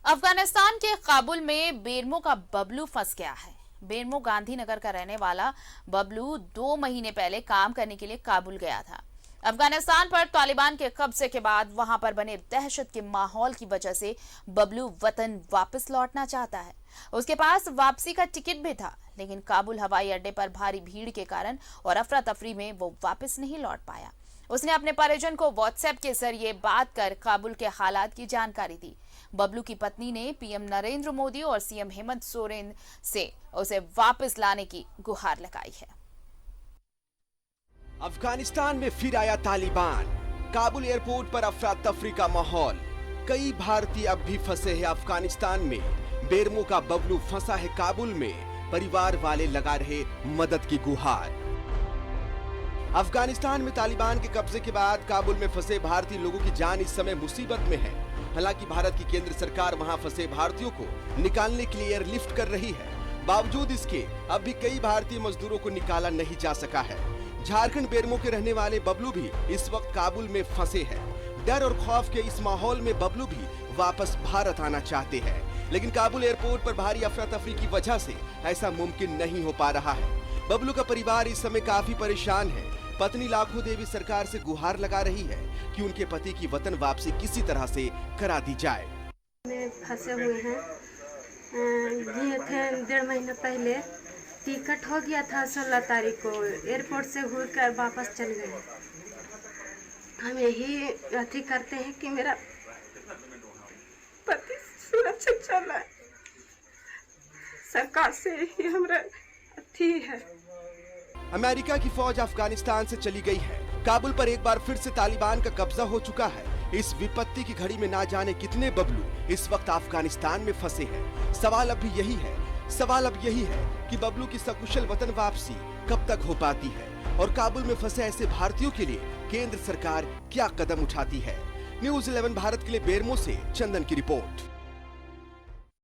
अफगानिस्तान के काबुल में बेरमो का बबलू फंस गया है। बेरमो गांधीनगर का रहने वाला बबलू 2 महीने पहले काम करने के लिए काबुल गया था। अफगानिस्तान पर तालिबान के कब्जे के बाद वहां पर बने दहशत के माहौल की वजह से बबलू वतन वापस लौटना चाहता है। उसके पास वापसी का टिकट भी था, लेकिन काबुल हवाई अड्डे पर भारी भीड़ के कारण और अफरा तफरी में वो वापस नहीं लौट पाया। उसने अपने परिजन को व्हाट्सएप के जरिए बात कर काबुल के हालात की जानकारी दी। बबलू की पत्नी ने पीएम नरेंद्र मोदी और सीएम हेमंत सोरेन से उसे वापस लाने की गुहार लगाई है। अफगानिस्तान में फिर आया तालिबान। काबुल एयरपोर्ट पर अफरा तफरी का माहौल। कई भारतीय अब भी फंसे हैं अफगानिस्तान में। बेरमो का बबलू फंसा है काबुल में। परिवार वाले लगा रहे मदद की गुहार। अफगानिस्तान में तालिबान के कब्जे के बाद काबुल में फंसे भारतीय लोगों की जान इस समय मुसीबत में है। हालांकि भारत की केंद्र सरकार वहां फंसे भारतीयों को निकालने के लिए एयरलिफ्ट कर रही है। बावजूद इसके अब भी कई भारतीय मजदूरों को निकाला नहीं जा सका है। झारखंड बेरमो के रहने वाले बबलू भी इस वक्त काबुल में फंसे हैं। डर और खौफ के इस माहौल में बबलू भी वापस भारत आना चाहते हैं, लेकिन काबुल एयरपोर्ट पर भारी अफरा तफरी की वजह से ऐसा मुमकिन नहीं हो पा रहा है। बबलू का परिवार इस समय काफी परेशान है। पत्नी लाखों देवी सरकार से गुहार लगा रही है कि उनके पति की वतन वापसी किसी तरह से करा दी जाए। फंसे हुए हैं, ये थे 1.5 महीना पहले टिकट हो गया था 16 तारीख को, एयरपोर्ट से होकर वापस चल गए। हम यही अथी करते हैं कि मेरा पति सुरक्षित चला है। सरकार से ही हमारा अथी है। अमेरिका की फौज अफगानिस्तान से चली गई है। काबुल पर एक बार फिर से तालिबान का कब्जा हो चुका है। इस विपत्ति की घड़ी में ना जाने कितने बबलू इस वक्त अफगानिस्तान में फंसे हैं। सवाल अब यही है कि बबलू की सकुशल वतन वापसी कब तक हो पाती है और काबुल में फंसे ऐसे भारतीयों के लिए केंद्र सरकार क्या कदम उठाती है। न्यूज़ 11 भारत के लिए बेरमो से चंदन की रिपोर्ट।